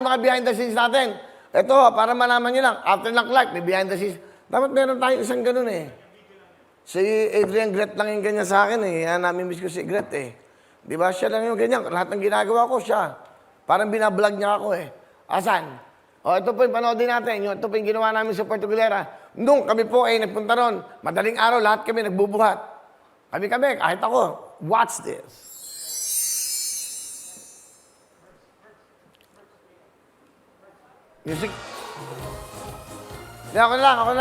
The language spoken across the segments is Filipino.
Mga behind the scenes natin. Ito, para malaman nyo lang, after ng Clark, may behind the scenes. Dapat meron tayong isang ganun eh. Si Adrian Gret lang yung ganyan sa akin eh. Yan, nami-miss ko si Gret eh. Di ba? Siya lang yung ganyan. Lahat ng ginagawa ko, siya. Parang binablog niya ako eh. Asan? O, ito po yung panoodin natin. Ito po yung ginawa namin sa Puerto Galera. Nung kami po ay nagpunta ron, madaling araw, lahat kami nagbubuhat. Kami, kahit ako. Watch this. Music. Hindi, ako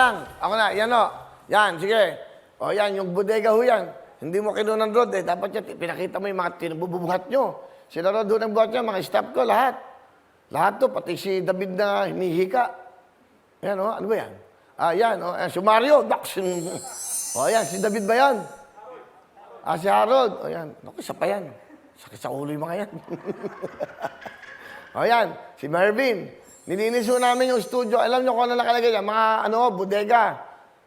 na. Yan o. Yan, sige. O yan, yung bodega ho yan. Hindi mo kinuha ng Rod eh. Dapat yan, pinakita mo yung mga tinububuhat nyo. Sila Rod ho nagbuhat niya, mga staff ko, lahat. Lahat to, pati si David na hinihika. Yan o, ano ba yan? Yan o, si Mario. O yan, si David ba yan? Si Harold. O yan, naku, isa pa yan. Sakit sa ulo yung mga yan. O yan, si Marvin. Nilinis ho namin yung studio. Alam nyo kung ano nakalagay dyan? Mga bodega.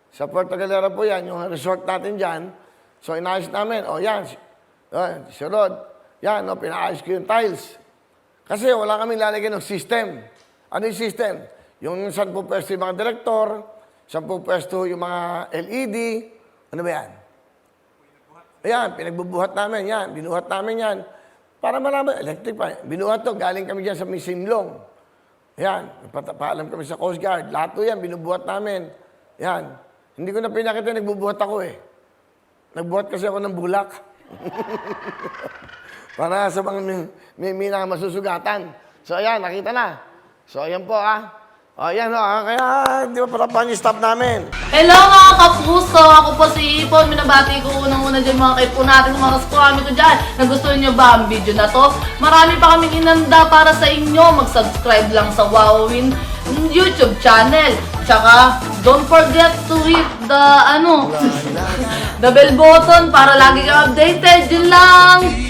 Sa Puerto Galera po yan, yung resort natin dyan. So, inayos namin. O, yan. Si Rod. Yan, pinaayos ko yung tiles. Kasi wala kaming lalagay ng system. Ano yung system? Yung saan po pwesto yung mga direktor, saan po pwesto yung mga LED. Ano ba yan? Ayan, pinagbubuhat namin. Yan, binuhat namin yan. Para malaman, electric pa. Binuhat to, galing kami dyan sa may Simlong. Yan, paalam kami sa Coast Guard. Lahat to yan, binubuhat namin. Yan. Hindi ko na pinakita, nagbubuhat ako eh. Nagbuhat kasi ako ng bulak. Para sa mga may masusugatan. So ayan, nakita na. So ayan po O ayan kaya hindi ba parapan yung staff namin. Hello mga kapuso! Ako po si Ipon. Minabati ko unang-una dyan mga kaipo natin, mga kaskwami ko dyan. Nagustuhan nyo ba ang video na to? Marami pa kaming inanda para sa inyo. Mag-subscribe lang sa Wowin YouTube channel. Tsaka, don't forget to hit the, the bell button para lagi ka updated. Yun lang!